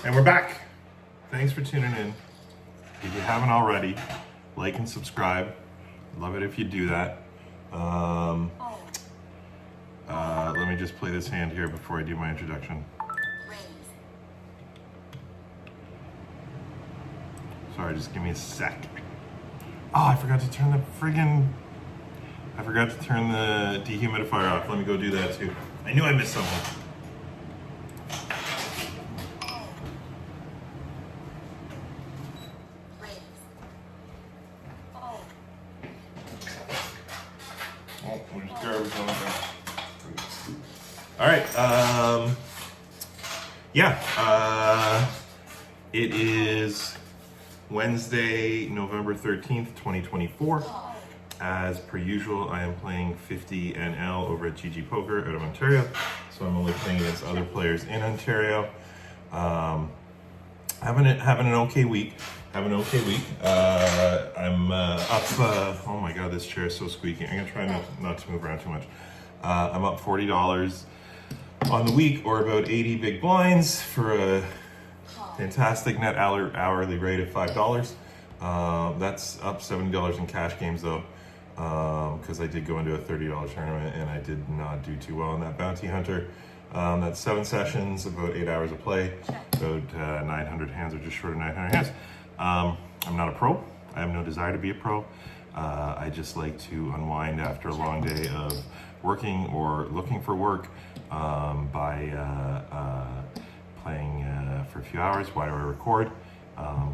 And we're back. Thanks for tuning in. If you haven't already, like and subscribe. Love it if you do that. Let me just play this hand here before I do my introduction. Sorry, just give me a sec. Oh, I forgot to turn the dehumidifier off. Let me go do that too. I knew I missed something. Oh, there's garbage on there. All right. It is Wednesday, November 13th, 2024. As per usual, I am playing 50 NL over at GG Poker out of Ontario. So I'm only playing against other players in Ontario. Having an okay week. I'm up. Oh my God, this chair is so squeaky. I'm gonna try not to move around too much. I'm up $40 on the week, or about 80 big blinds for a fantastic net hourly rate of $5. That's up $70 in cash games though, because I did go into a $30 tournament and I did not do too well in that bounty hunter. That's 7 sessions, about 8 hours of play, about 900 hands, or just short of 900 hands. I'm not a pro. I have no desire to be a pro. I just like to unwind after a long day of working or looking for work by playing for a few hours. Why do I record?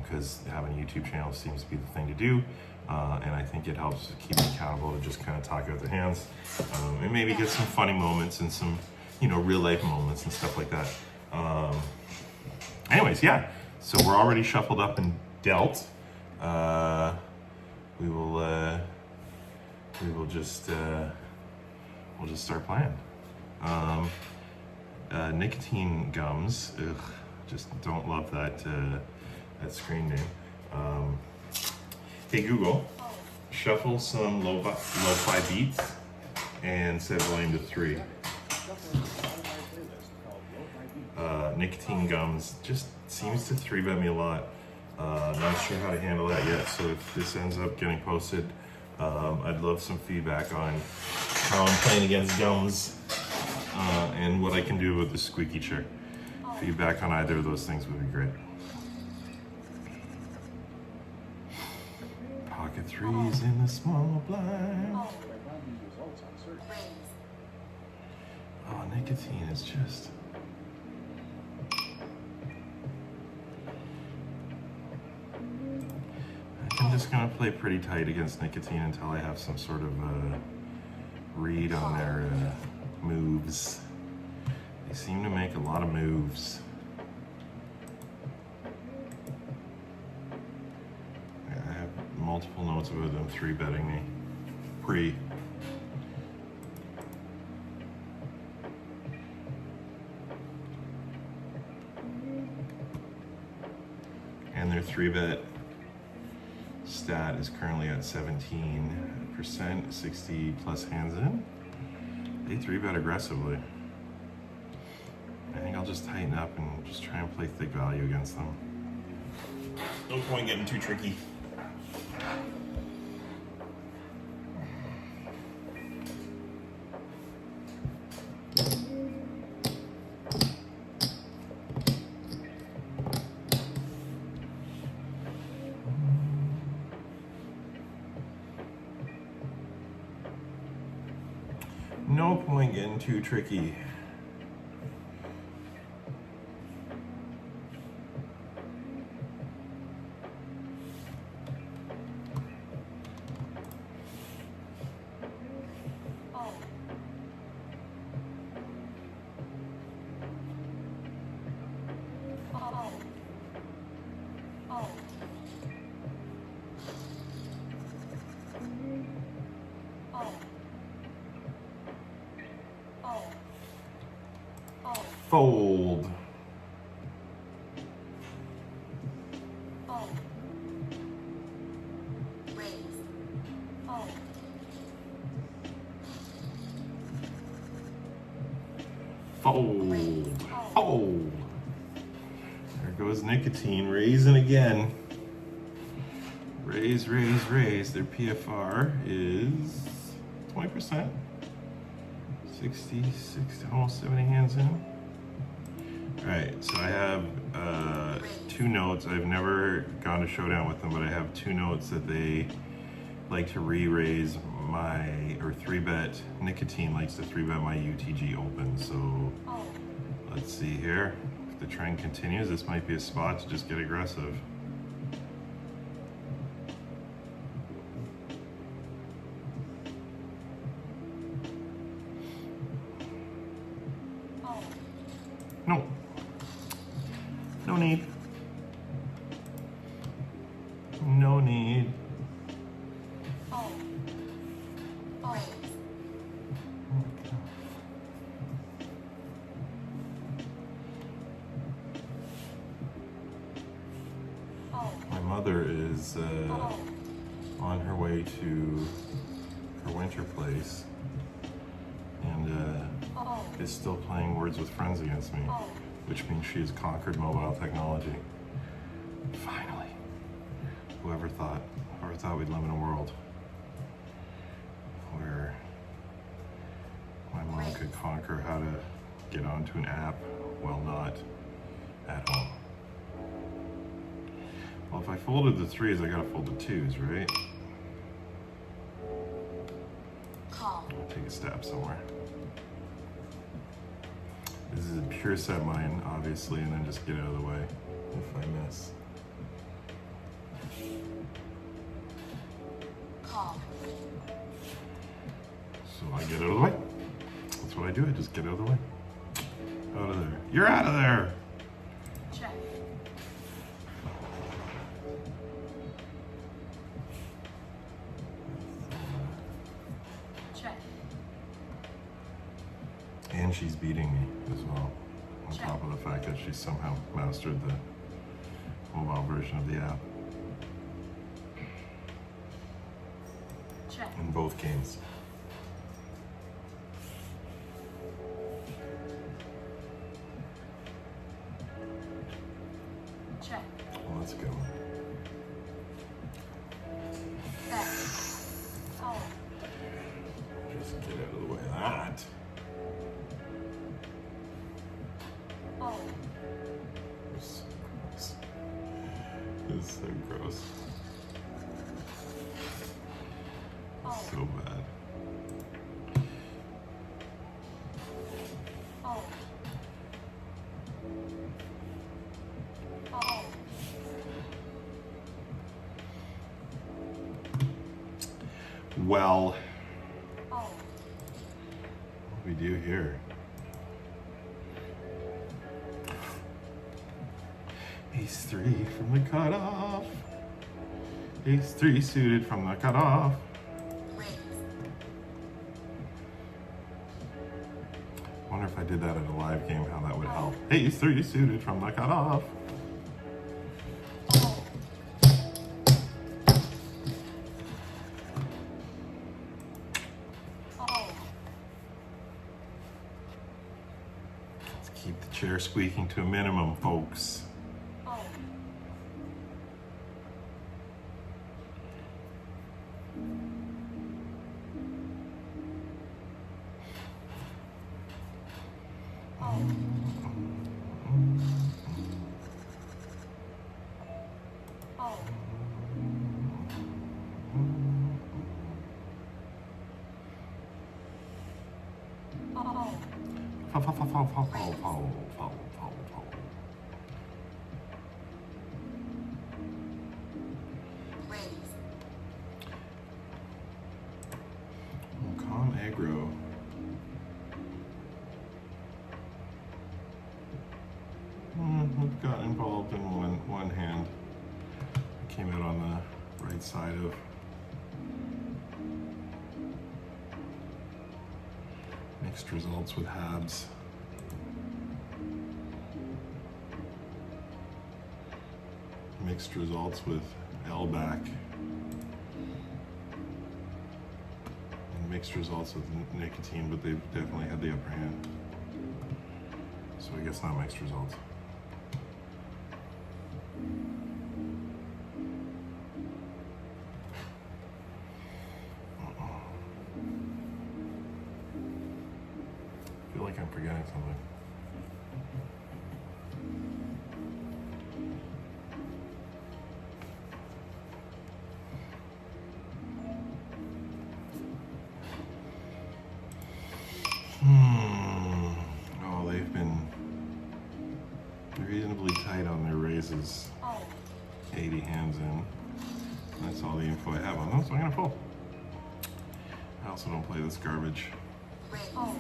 Because having a YouTube channel seems to be the thing to do. And I think it helps keep me accountable to just kind of talk out the hands. And maybe get some funny moments and some, real life moments and stuff like that. Anyways, yeah. So we're already shuffled up and dealt. We'll just start playing. Nicotine gums. Ugh, just don't love that screen name. Hey Google, shuffle some lo-fi beats and set volume to 3. Nicotine gums just seems to 3-bet me a lot. Not sure how to handle that yet, so if this ends up getting posted, I'd love some feedback on how I'm playing against gums and what I can do with the squeaky chair. Feedback on either of those things would be great. Pocket threes in the small blind. Oh, nicotine is just... I'm just gonna play pretty tight against nicotine until I have some sort of read on their moves. They seem to make a lot of moves. I have multiple notes about them 3-betting me pre. And their 3-bet stat is currently at 17%, 60 plus hands in. They 3-bet aggressively. I think I'll just tighten up and just try and play thick value against them. No point getting too tricky. No point getting too tricky. Fold. Fold. Fold. They're goes nicotine, raising again. Raise. Their PFR is 20%. 60, almost 70 hands in. All right, so I have 2 notes. I've never gone to showdown with them, but I have 2 notes that they like to re-raise or 3-bet. Nicotine likes to 3-bet my UTG open. So let's see here. If the trend continues, this might be a spot to just get aggressive. No need. No need. My mother is on her way to her winter place and is still playing Words with Friends against me, which means she has conquered mobile technology. Finally. Whoever thought we'd live in a world where my mom could conquer how to get onto an app while not at home. Well, if I folded the 3s, I gotta fold the 2s, right? I'll take a stab somewhere. This is a pure set mine, obviously, and then just get out of the way if I miss. So I get out of the way. That's what I do, I just get out of the way. Out of there. You're out of there! Check. Check. And she's beating me as well, on top of the fact that she's somehow mastered the mobile version of the app. Check. In both games. Check. Well, let's go. X. Oh. Just get out of the way of that. Oh. This is so gross. This is so gross. Oh. So bad. Oh. Oh. Well, Oh. what do we do here? Ace 3 from the cutoff. Ace 3 suited from the cutoff. Wonder if I did that at a live game, how that would help. Ace 3 suited from the cutoff. Oh. Oh. Let's keep the chair squeaking to a minimum, folks. Oh. Oh. Oh. Foul, foul, foul, foul, foul, foul, foul, foul, foul, foul. Calm aggro. We've got involved in one hand. Came out on the right side of mixed results with Habs. Mixed results with L-back. And mixed results with nicotine, but they've definitely had the upper hand. So I guess not mixed results. I feel like I'm forgetting something. Oh, they've been reasonably tight on their raises. Oh. 80 hands in. That's all the info I have on them, so I'm gonna fold. I also don't play this garbage. Oh.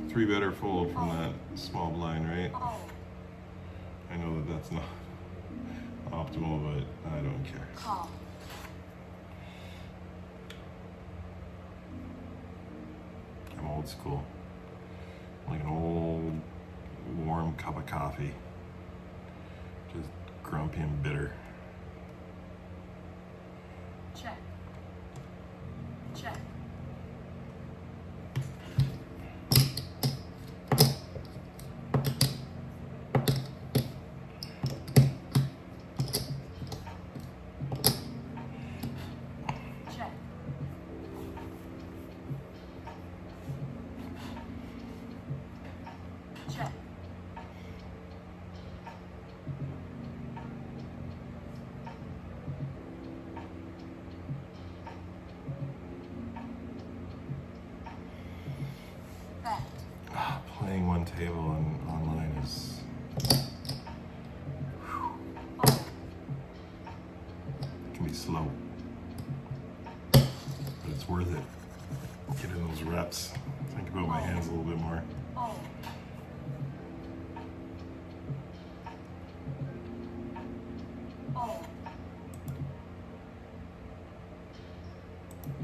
3-better fold from that small blind, right? Oh. I know that that's not optimal, but I don't care. Call. I'm old school. Like an old warm cup of coffee. Just grumpy and bitter. Check. Check. Check. Check. Bet. Playing one table and online is Oh. can be slow, but it's worth it. Get in those reps. Think about my hands a little bit more. Oh. Oh.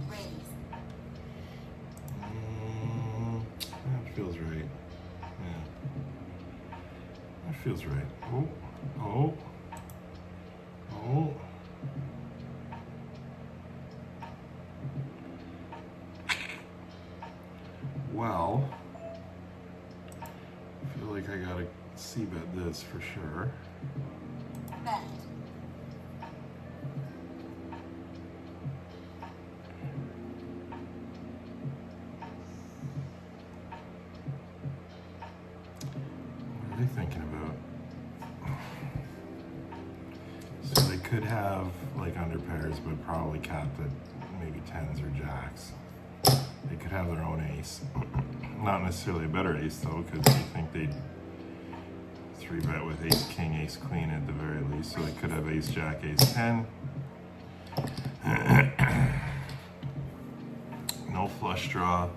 Raise. That feels right. Yeah, that feels right. Oh, oh, oh. Well, I feel like I gotta c-bet this for sure. Bet. What are they thinking about? So they could have like under pairs, but probably capped at maybe 10s or jacks. They could have their own ace. Not necessarily a better ace though, because I think they'd 3-bet with ace king, ace queen at the very least. So they could have ace jack, ace 10. No flush draw.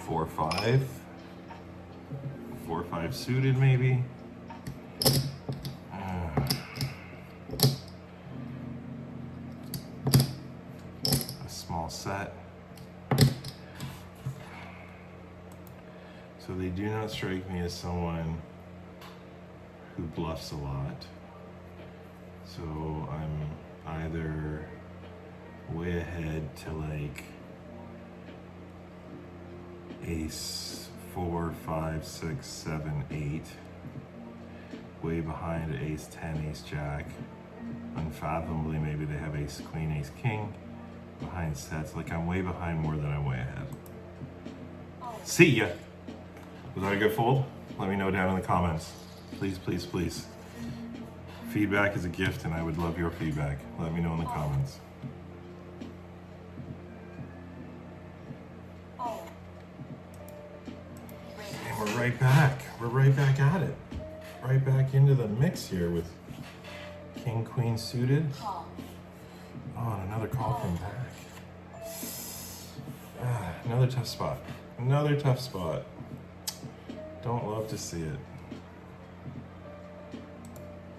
4-5. 4-5 suited maybe. A small set. So they do not strike me as someone who bluffs a lot. So I'm either way ahead to like ace 4, 5, 6, 7, 8. Way behind ace 10, ace jack. Unfathomably, maybe they have ace queen, ace king. Behind sets. Like I'm way behind more than I'm way ahead. See ya! Was that a good fold? Let me know down in the comments. Please, please, please. Feedback is a gift and I would love your feedback. Let me know in the comments. Oh. And we're right back. We're right back at it. Right back into the mix here with king, queen suited. Call. Oh, and another call from back. Another tough spot. Another tough spot. Don't love to see it.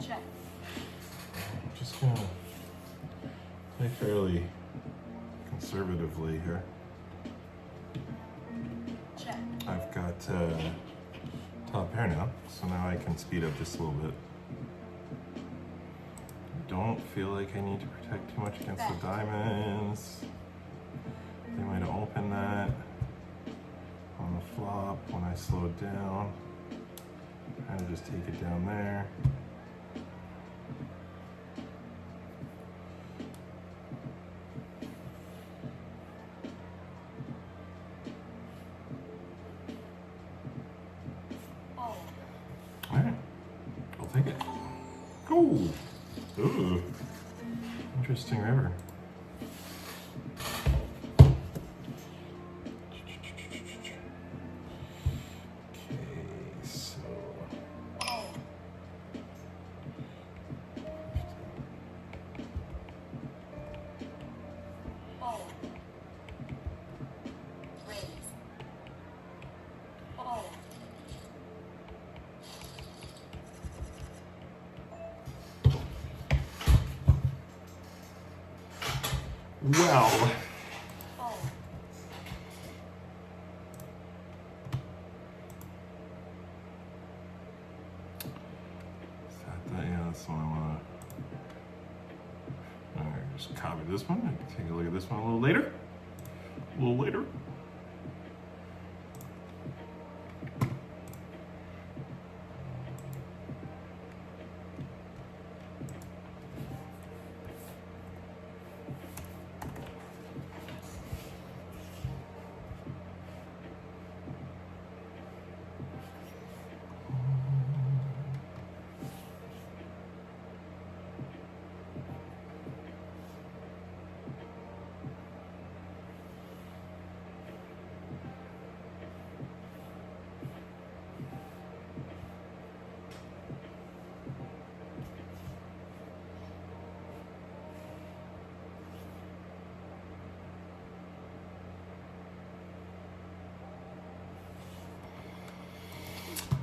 Check. I'm just gonna play fairly conservatively here. Check. I've got top pair now, so now I can speed up just a little bit. Don't feel like I need to protect too much against the diamonds. They might have opened that on the flop when I slowed down. Kind of just take it down there. take it. Cool. Ooh. Interesting river. Okay, so. Well. Yeah, that's the one I want to. Alright, just copy this one. I can take a look at this one a little later.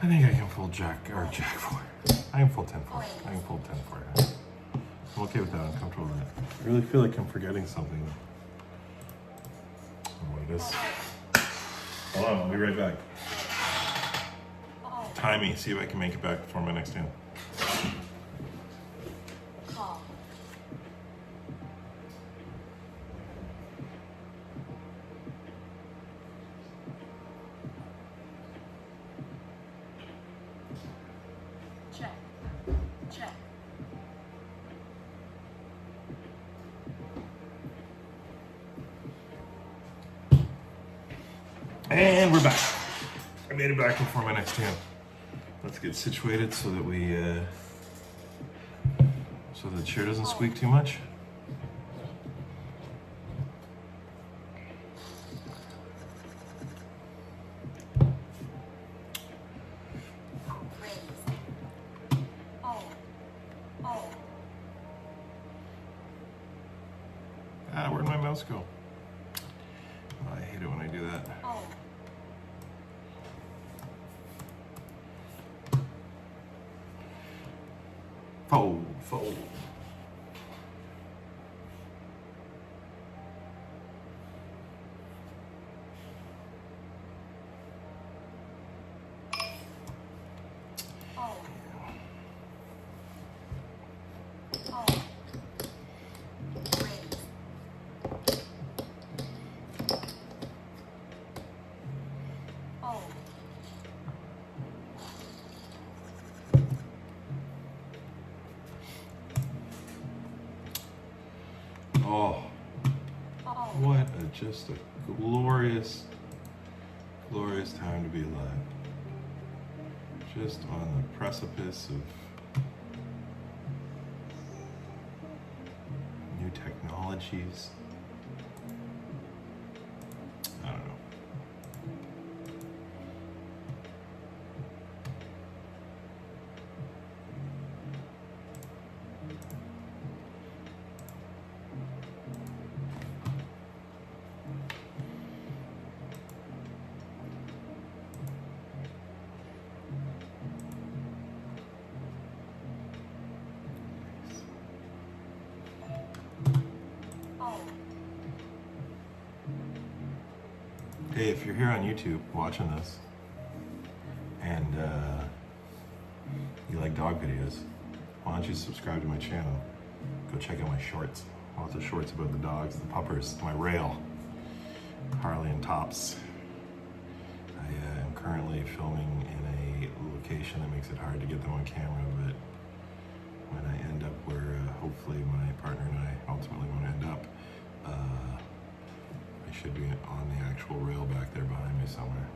I think I can fold Jack 4. I can fold 10-4. I can fold 10-4. I'm okay with that. I'm comfortable with that. I really feel like I'm forgetting something. I don't know what it is. Hold on, I'll be right back. Time me, see if I can make it back before my next hand. Call. Check. Check. And we're back. I made it back before my next hand. Let's get situated so that so the chair doesn't squeak too much. Where'd my mouse go? Oh, I hate it when I do that. Fold, fold. Oh, what just a glorious, glorious time to be alive. Just on the precipice of new technologies. I don't know. Hey, if you're here on YouTube watching this and you like dog videos, why don't you subscribe to my channel? Go check out my shorts. Lots of shorts about the dogs, the puppers, my rail, Harley and Tops. I am currently filming in a location that makes it hard to get them on camera, but when I end up where hopefully my partner and I ultimately want to end up, I should be on the actual rail back there behind me somewhere.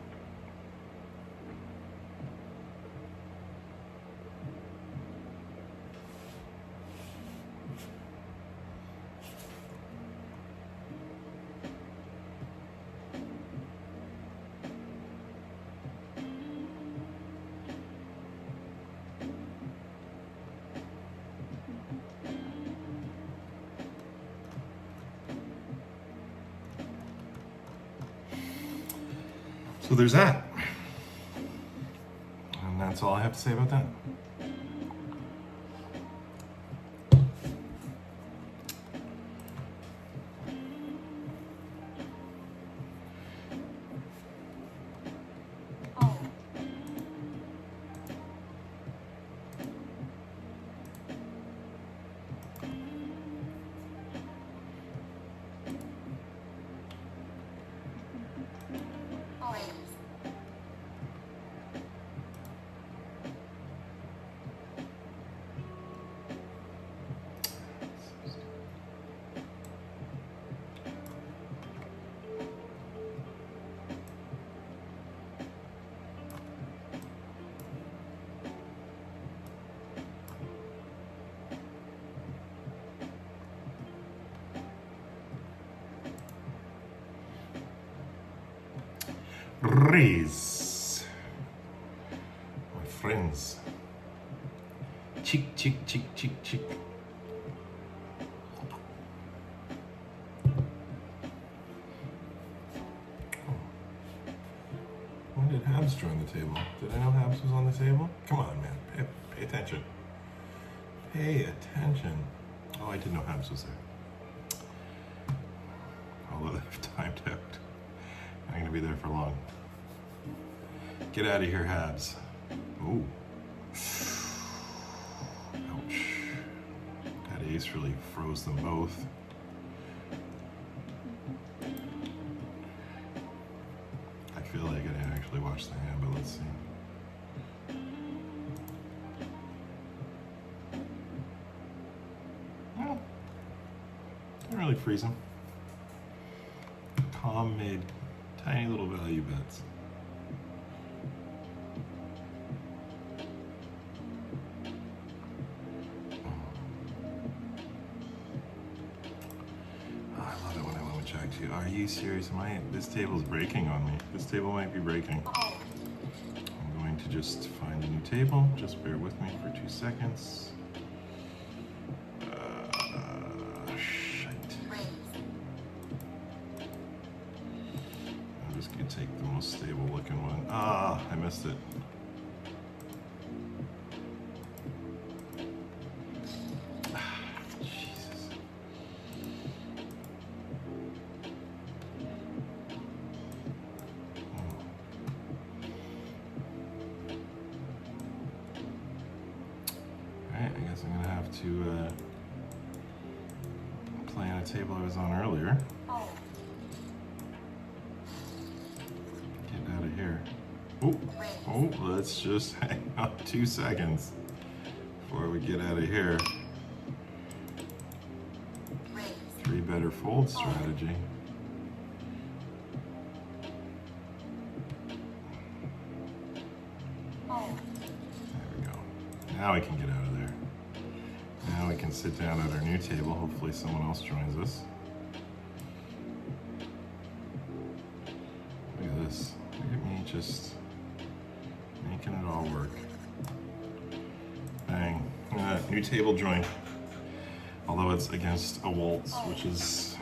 So there's that. And that's all I have to say about that. O, raise, Raise. My friends. Cheek, cheek, cheek, cheek, cheek. When did Habs join the table? Did I know Habs was on the table? Come on, man. Pay attention. Pay attention. Oh, I didn't know Habs was there. Although they've timed out. I'm gonna be there for long. Get out of here, Habs. Ooh. Ouch. That ace really froze them both. I feel like I didn't actually watch the hand, but let's see. Well, didn't really freeze him. Tom made tiny little value bets. Oh, I love it when I went with Jack 2. Are you serious? This table's breaking on me. This table might be breaking. O, I'm going to just find a new table. Just bear with me for 2 seconds. Shite. raise, I'm just gonna take the most stable looking one. Ah, I missed it. Jesus. Alright, I guess I'm gonna have to play on a table I was on earlier. O, Get out of here. Oh, oh, let's just hang out 2 seconds before we get out of here. raise, 3 better fold strategy. O, There we go. Now we can get out of there. Now we can sit down at our new table. Hopefully someone else joins us. Look at this. Look at me just making it all work. Bang. New table joined. Although it's against a waltz, which is...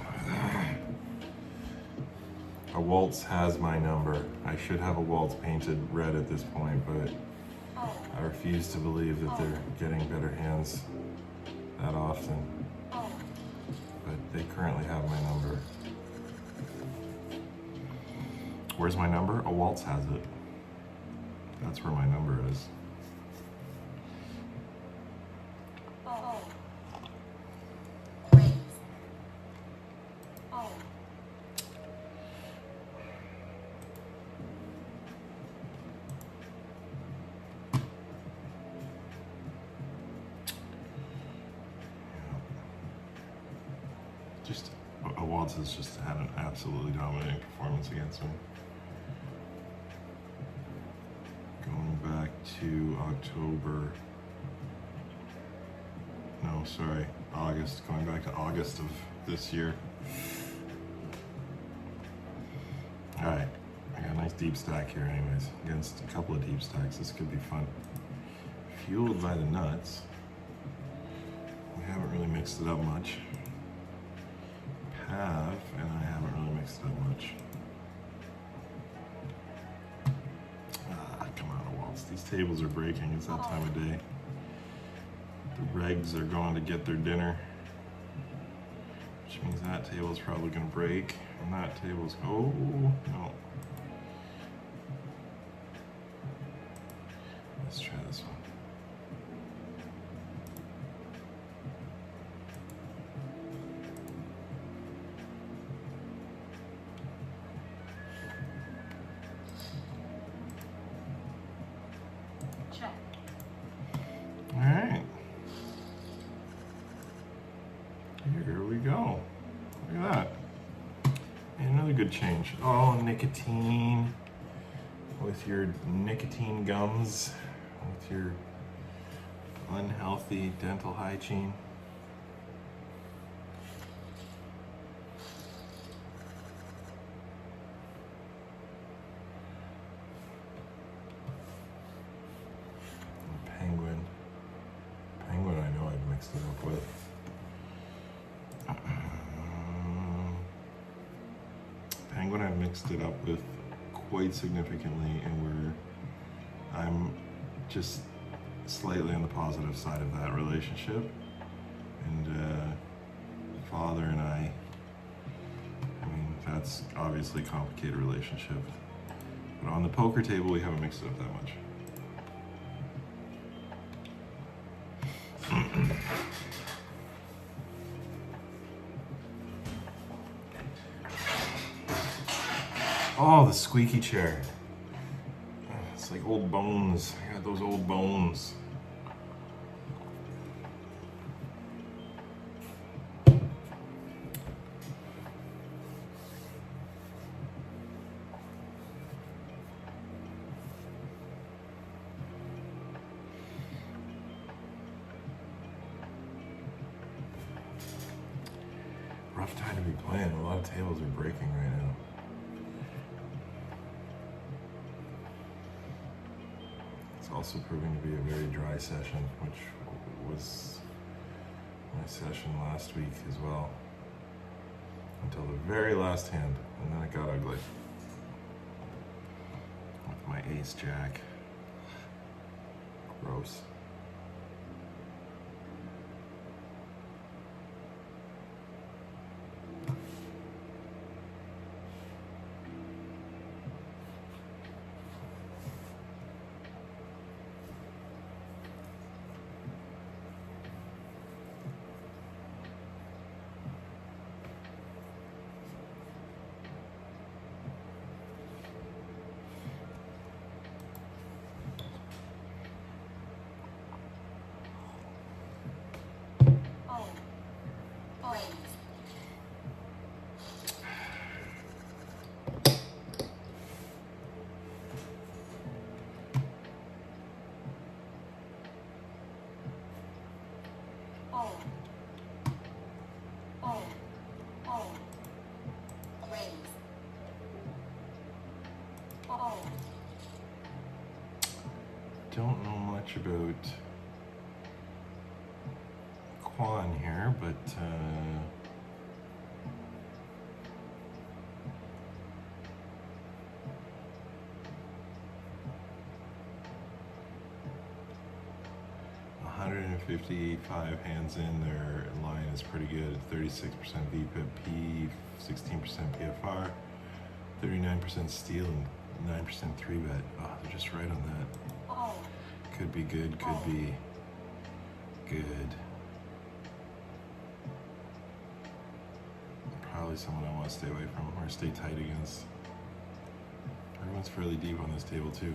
A waltz has my number. I should have a waltz painted red at this point, but O, I refuse to believe that they're getting better hands that often. O, But they currently have my number. Where's my number? A waltz has it. That's where my number is. O, raise, O, Just a waltz has just had an absolutely dominating performance against me. Going back to October. No, sorry, August. Going back to August of this year. All right, I got a nice deep stack here, anyways. Against a couple of deep stacks, this could be fun. Fueled by the nuts. We haven't really mixed it up much. And I haven't really mixed it up much. These tables are breaking. It's that time of day. The regs are going to get their dinner, which means that table's probably going to break. And that table's, oh, no. Let's try this one. Check. All right. Here we go. Look at that. And another good change. Oh, nicotine. With your nicotine gums. With your unhealthy dental hygiene. Penguin. Penguin, I know I've mixed it up with. Penguin, I've mixed it up with quite significantly, and I'm just slightly on the positive side of that relationship. And father and I mean, that's obviously a complicated relationship. But on the poker table, we haven't mixed it up that much. Oh, the squeaky chair. It's like old bones. I got those old bones. Rough time to be playing. A lot of tables are breaking right now. It's also proving to be a very dry session, which was my session last week as well. Until the very last hand, and then it got ugly. With my ace jack. Gross. Don't know much about Quan here, but $155 hands in, their line is pretty good. 36% VPP, 16% PFR, 39% steal, and 9% 3-bet. Oh, they're just right on that. Could be good, could be good. Probably someone I want to stay away from or stay tight against. Everyone's fairly deep on this table too.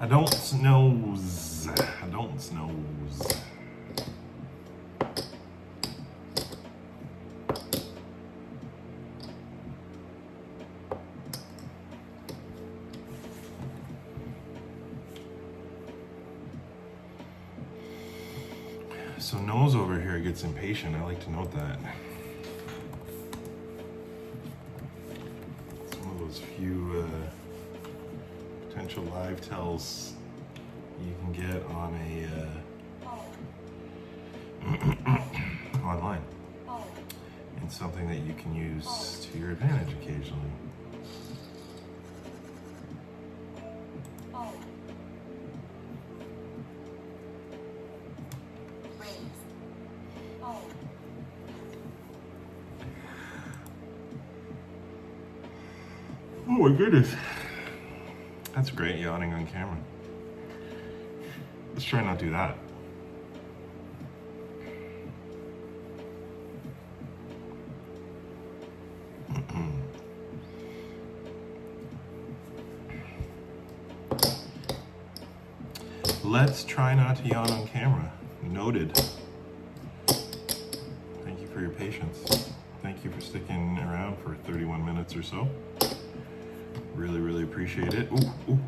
I don't snooze. I don't snooze. So Nose over here gets impatient. I like to note that. Some of those few potential live tells you can get on a online, and something that you can use to your advantage occasionally. Oh my goodness. That's great, yawning on camera. Let's try not to do that. Let's try not to yawn on camera. Noted. Thank you for your patience. Thank you for sticking around for 31 minutes or so. Really, really appreciate it. Ooh, ooh.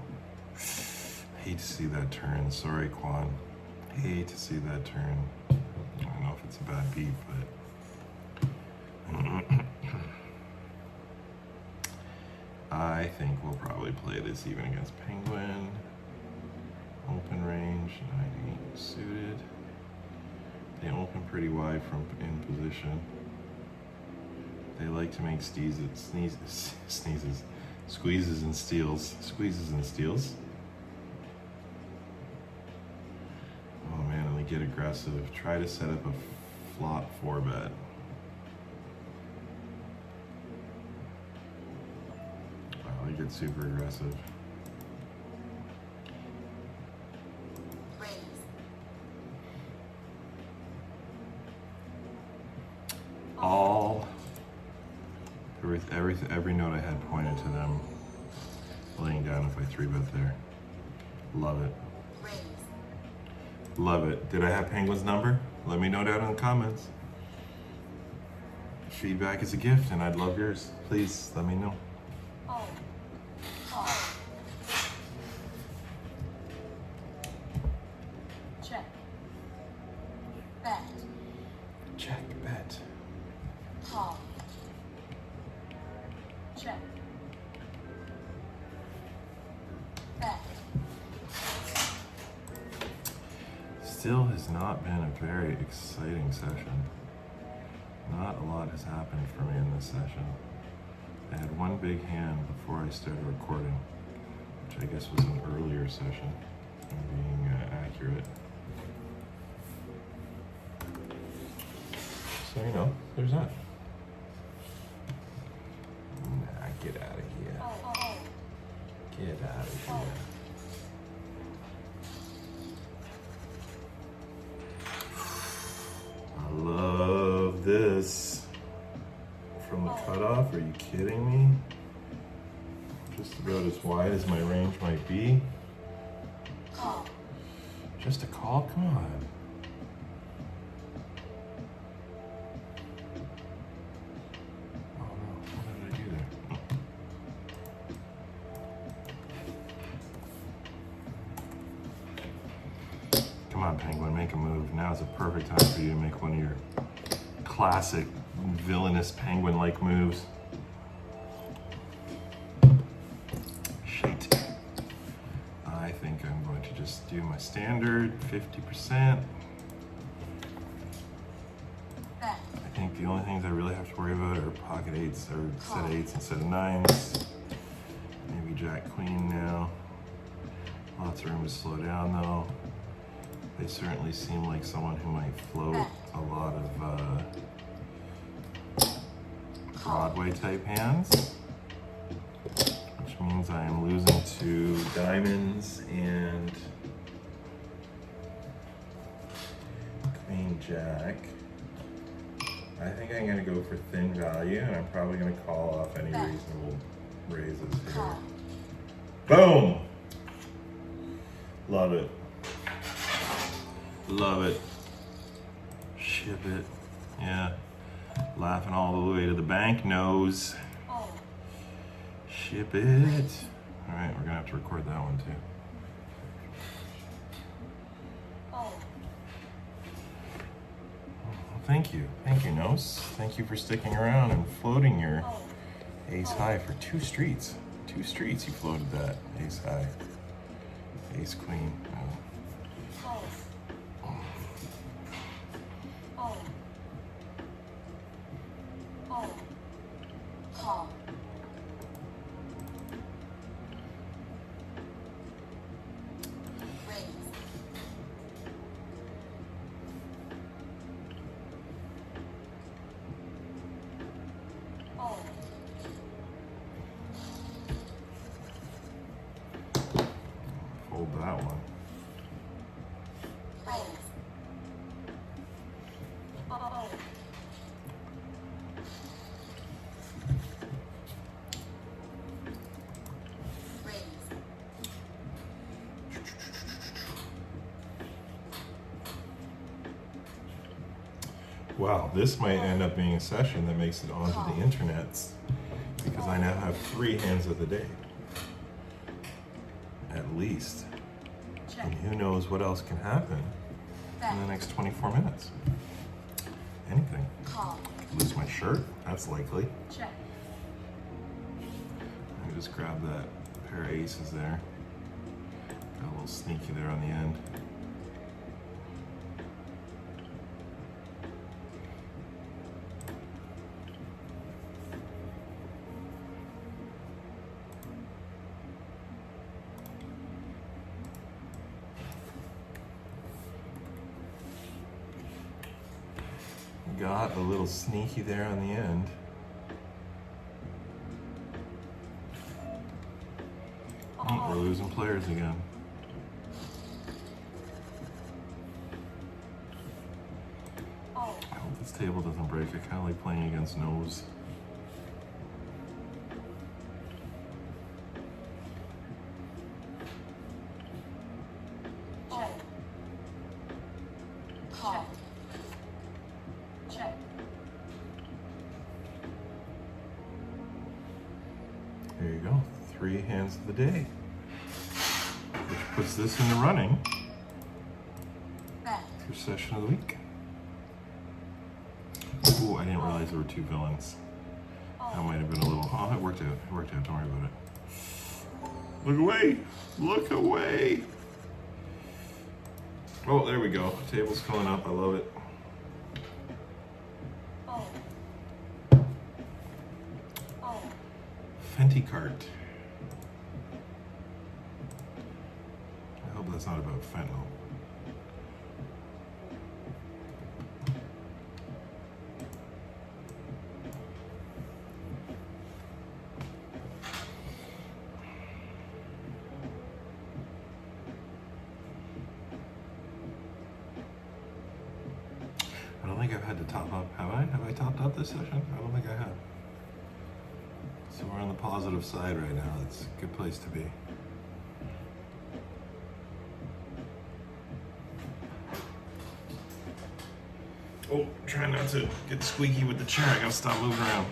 Hate to see that turn. Sorry, Quan. Hate to see that turn. I don't know if it's a bad beat, but I think we'll probably play this even against Penguin. Open range, 90 suited. They open pretty wide from in position. They like to make sneezes, squeezes and steals. Squeezes and steals. Oh man, and they get aggressive. Try to set up a flop 4-bet. Wow, they get super aggressive. Every note I had pointed to them laying down if I 3-bet there. Love it. Love it. Did I have Penguin's number? Let me know down in the comments. Feedback is a gift, and I'd love yours. Please let me know. Check. Bet. Check, bet. Call. Check. Bet. Still has not been a very exciting session. Not a lot has happened for me in this session. I had one big hand before I started recording, which I guess was an earlier session, if I'm being accurate. So, you know, there's that. Nah, get out of here. Get out of here. I love this. From the cutoff, are you kidding me? Just about as wide as my range might be. Call. Just a call? Come on. Oh no, what did I do there? Come on, Penguin, make a move. Now's the perfect time for you to make one of your classic villainous Penguin-like moves. Shit. I think I'm going to just do my standard 50%. I think the only things I really have to worry about are pocket 8s or set 8s instead of 9s. Maybe Jack Queen now. Lots of room to slow down though. They certainly seem like someone who might float a lot of Broadway type hands, which means I am losing to diamonds and Queen Jack. I think I'm gonna go for thin value, and I'm probably gonna call off any reasonable raises here. Boom! Love it. Love it. Ship it. Yeah. Laughing all the way to the bank nose. Ship it. All right, we're gonna have to record that one too. thank you. Thank you, Nose. Thank you for sticking around and floating your Fold. ace high for 2 streets. 2 streets you floated that ace high. Ace queen. Oh. Fold. Fold. Fold. Call. Raise. Fold. Fold that one. Raise. Fold. Raise. Wow, this might end up being a session that makes it onto the internets because I now have 3 hands of the day. At least. Check. And who knows what else can happen in the Bet. next 24 minutes. Anything. Call. Lose my shirt? That's likely. Check. I just grab that pair of aces there. Got a little sneaky there on the end. Got a little sneaky there on the end. Oh, we're losing players again. Oh. I hope this table doesn't break. I kind of like playing against Nose. Check. Call. Check. There you go. 3 hands of the day. Which puts this in the running Bet. for session of the week. Ooh, I didn't realize there were 2 villains. That might have been a little. Oh, it worked out. It worked out. Don't worry about it. Look away! Look away! Oh, there we go. Table's going up. I love it. Fold. Fold. Fenty cart. I hope that's not about fentanyl. I don't think I've had to top up. Have I? Have I topped up this session? I don't think I have. So we're on the positive side right now. It's a good place to be. Oh, trying not to get squeaky with the chair. I gotta stop moving around.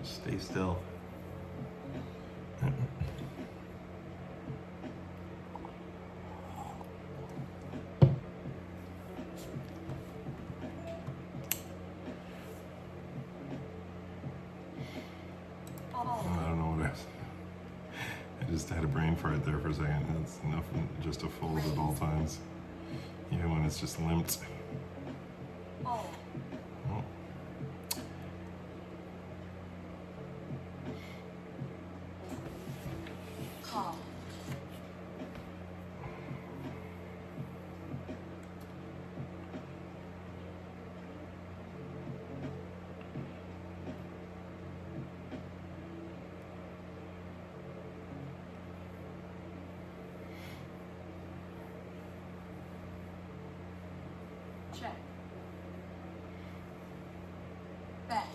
Just stay still. I don't know what I just had a brain fart there for a second. It's enough just to fold at all times. Even when it's just limped. Fold. Oh. Call. Check. Bet.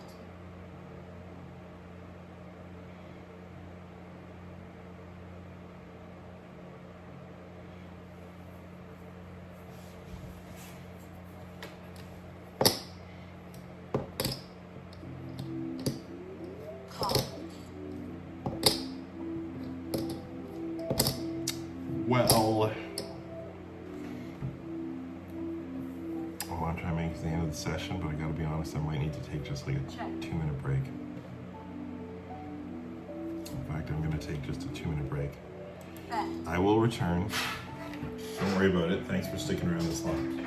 Call. Well. Oh, just like a Check. 2-minute break. In fact, I'm gonna take just a 2-minute break. Bet. I will return. Don't worry about it. Thanks for sticking around this long.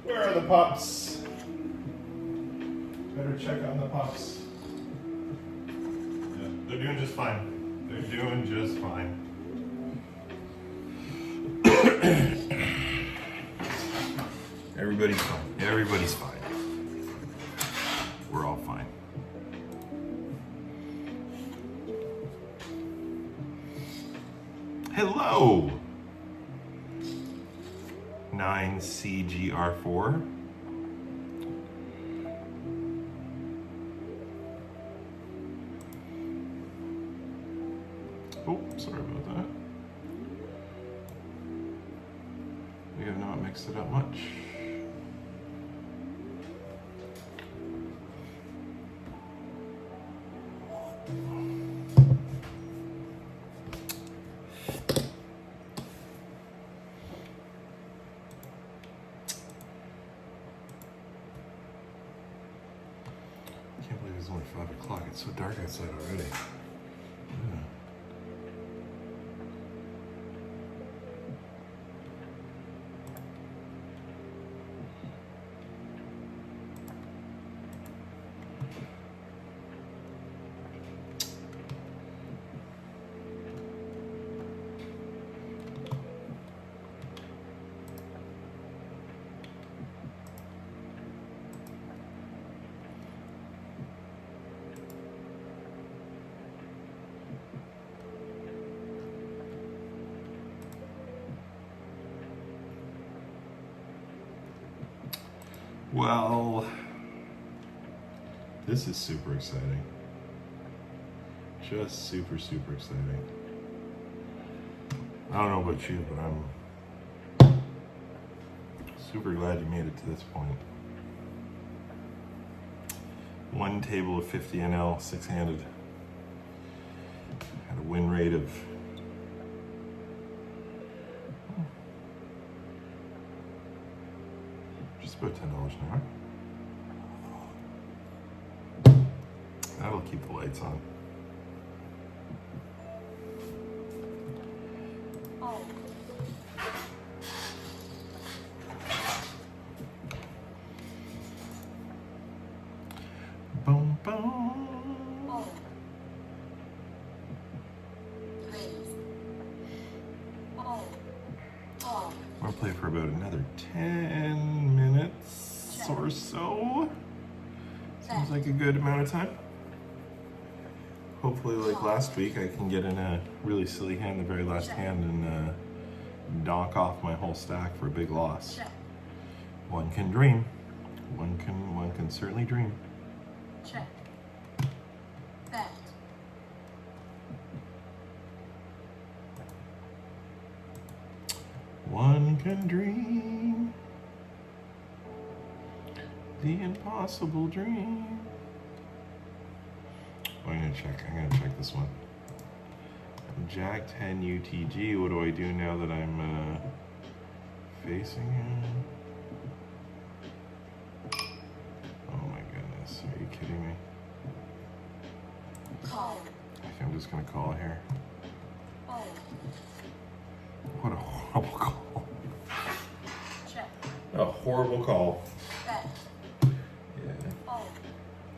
Where are the pups? Better check on the pups. Yeah, they're doing just fine. They're doing just fine. Everybody's fine. Everybody's fine. We're all fine. Hello! 9CGR4. Oh, sorry about that. We have not mixed it up much. I can't believe it's only 5 o'clock. It's so dark outside already. Yeah. Well, this is super exciting. Just super, super exciting. I don't know about you, but I'm super glad you made it to this point. One table of 50 NL, 6-handed. Had a win rate of just about $10 an hour. That'll keep the lights on. Oh. Boom, boom. Oh. Raise. Oh. Oh. I'll play for about another 10 minutes or so. Seems like a good amount of time. Hopefully, like last week, I can get in a really silly hand, the very last hand, and donk off my whole stack for a big loss. Check. One can dream. One can certainly dream. Check. Bet. One can dream the impossible dream. Oh, I'm gonna check this one. Jack 10 UTG. What do I do now that I'm facing him? Oh my goodness, are you kidding me? Call. I think I'm just gonna call here. Fold. What a horrible call. Check. A horrible call. Bet. Yeah. Fold.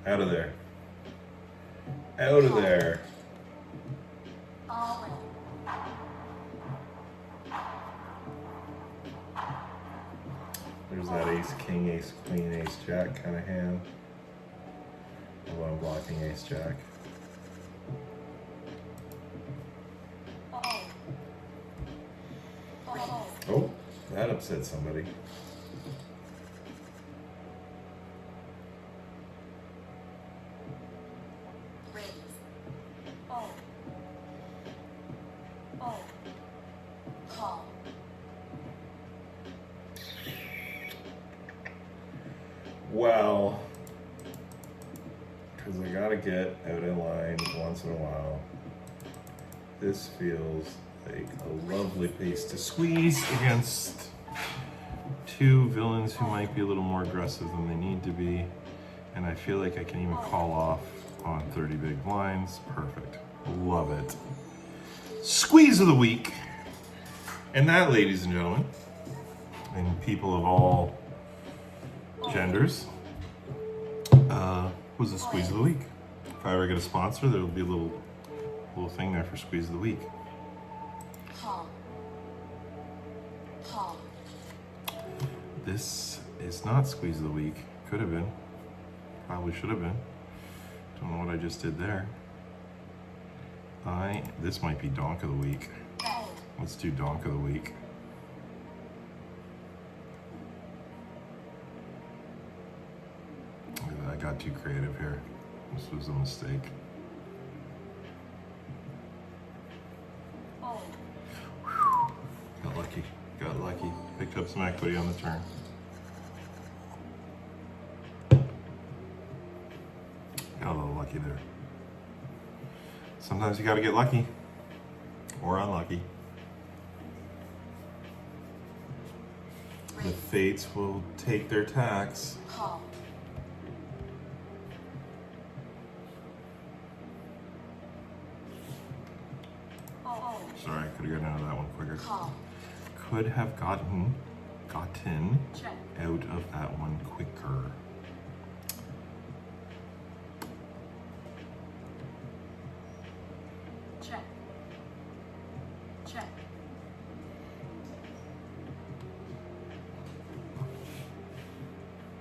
Out of there. Out of there. All in. There's that ace, king, ace, queen, ace, jack kind of hand. Although I'm blocking ace, jack. Fold. Fold. Oh, that upset somebody. Raise. Fold. Fold. Call. Well, because I gotta get out in line once in a while. This feels like a lovely pace to squeeze against two villains who might be a little more aggressive than they need to be. And I feel like I can even call off on 30 big blinds. Perfect. Love it. Squeeze of the week. And that, ladies and gentlemen, and people of all genders, was the squeeze of the week. If I ever get a sponsor, there'll be a little thing there for squeeze of the week. Call. Call. This is not squeeze of the week. Could have been. Probably should have been. Don't know what I just did there. This might be donk of the week. Bet. Let's do donk of the week. I got too creative here. This was a mistake. Fold. Got lucky. Got lucky. Picked up some equity on the turn. Got a little lucky there. Sometimes you gotta get lucky. Or unlucky. The Raise. fates will take their tax. Call. Fold. Sorry, I could have gotten out of that one quicker. Call. Could have gotten Check. out of that one quicker. Check. Check.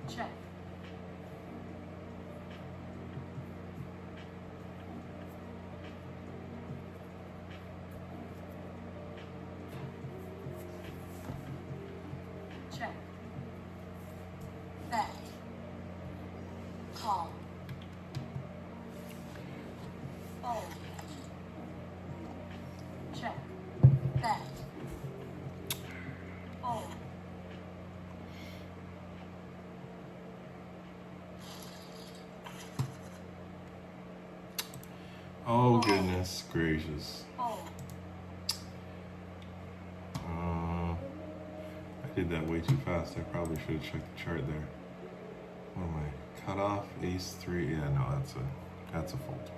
Check. Check. Bet. Call. Fold. Check. Bet. Fold. Oh goodness gracious. Fold. I did that way too fast. I probably should have checked the chart there. What am I? Cut off, ace three. Yeah, no, that's a fold.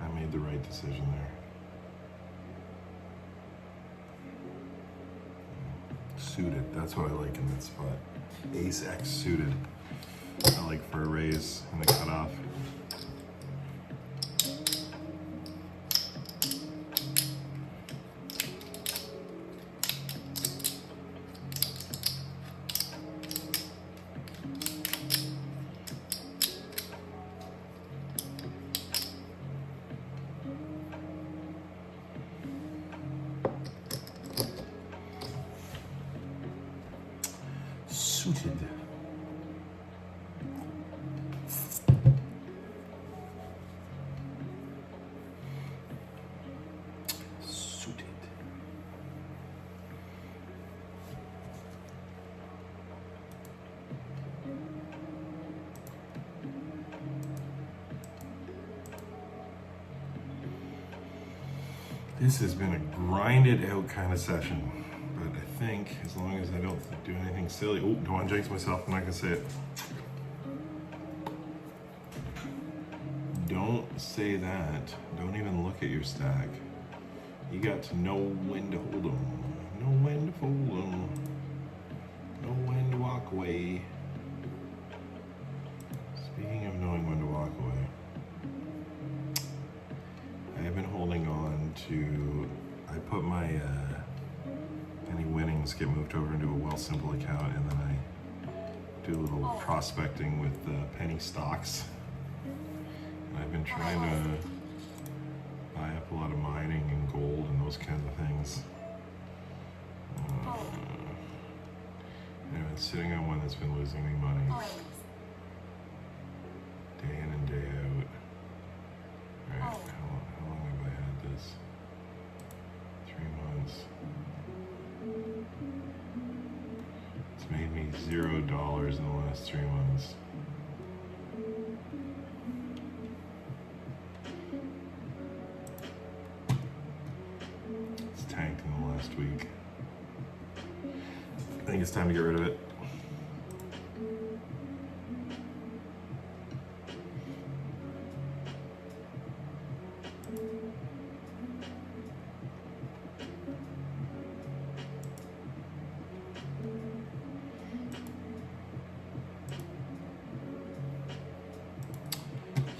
I made the right decision there. Suited. That's what I like in that spot. Ace X suited. I like for a raise and a cutoff. Suited. Suited. This has been a grinded out kind of session. But I think as long as I don't do anything silly. Oh, don't want to jinx myself. I'm not going to say it. Don't say that. Don't even look at your stack. You got to know when to hold them, know when to fold them, know when to walk away. Speaking of knowing when to walk away, I have been holding on to, I put my, any winnings get moved over into a Wealthsimple account, and then I do a little prospecting with penny stocks. And I've been trying to buy up a lot of mining and gold and those kinds of things. I've been sitting on one that's been losing me money day in and day out. Alright, how long have I had this? 3 months. It's made me $0 in the last 3 months. It's tanked in the last week. I think it's time to get rid of it.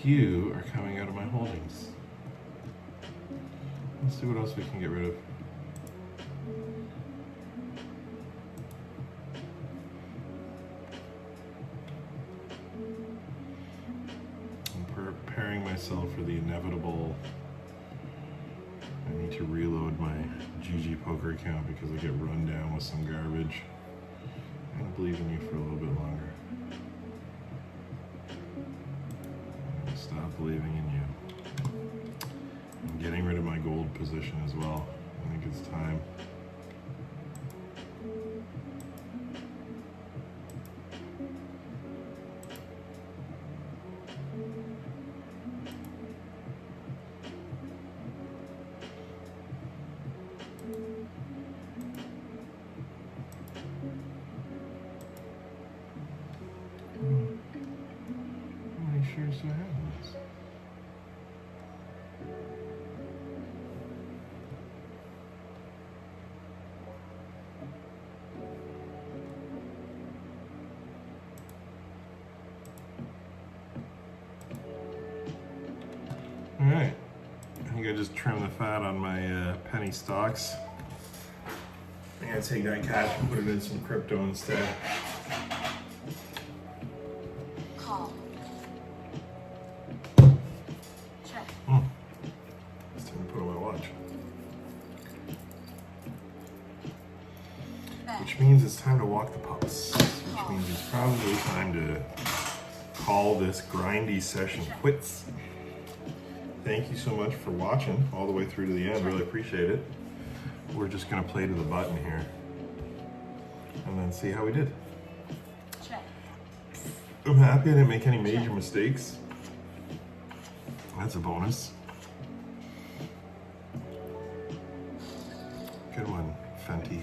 You are coming out of my holdings. Let's see what else we can get rid of. I'm preparing myself for the inevitable. I need to reload my GG Poker account because I get run down with some garbage. I'm gonna believe in you for a little bit longer. Stop believing in you. I'm getting rid of my gold position as well. I think it's time. How many shares do I have in this? All right, I think I just trimmed the fat on my penny stocks. I'm gonna take that cash and put it in some crypto instead. Call. Check. It's time to put on my watch. Bet. Which means it's time to walk the pups. Which means it's probably time to call this grindy session quits. Thank you so much for watching all the way through to the end. Really appreciate it. We're just gonna play to the button here and then see how we did. Check. I'm happy I didn't make any major mistakes. That's a bonus. Good one, Fenty.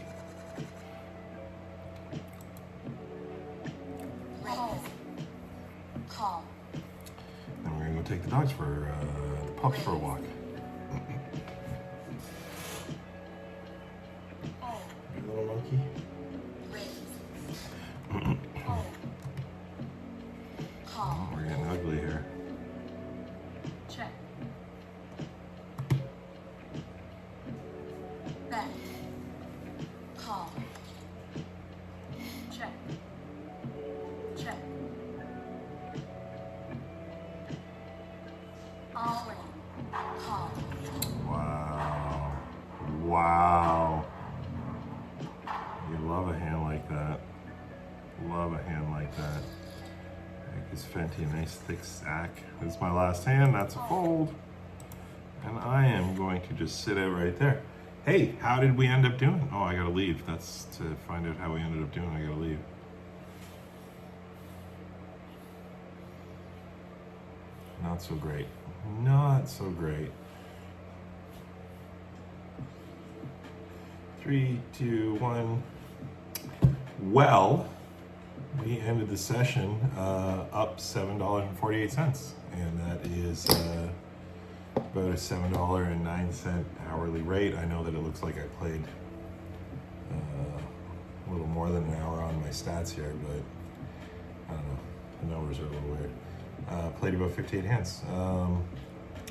Call. Call. Then we're gonna go take the dogs for the pups for a walk. Oh. Hey, little monkey. Raise. Call. Call. We're getting ugly here. Check. Bet. Call. Check. Check. All in. Call. Wow. Wow. You love a hand like that. Love a hand like that. That gives Fenty a nice thick stack. This is my last hand. That's a fold. And I am going to just sit out right there. Hey, how did we end up doing? Oh, I gotta leave. That's to find out how we ended up doing. I gotta leave. Not so great. Not so great. 3, 2, 1. Well, we ended the session up $7.48. and that is about a $7.09 hourly rate. I know that it looks like I played a little more than an hour on my stats here, but I don't know. The numbers are a little weird. Played about 58 hands.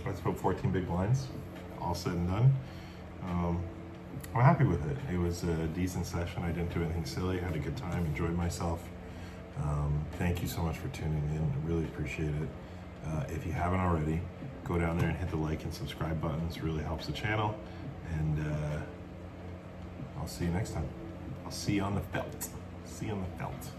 That's about 14 big blinds, all said and done. I'm happy with it. It was a decent session. I didn't do anything silly. Had a good time. Enjoyed myself. Thank you so much for tuning in. I really appreciate it. If you haven't already, go down there and hit the like and subscribe buttons. It really helps the channel. And I'll see you next time. I'll see you on the felt. See you on the felt.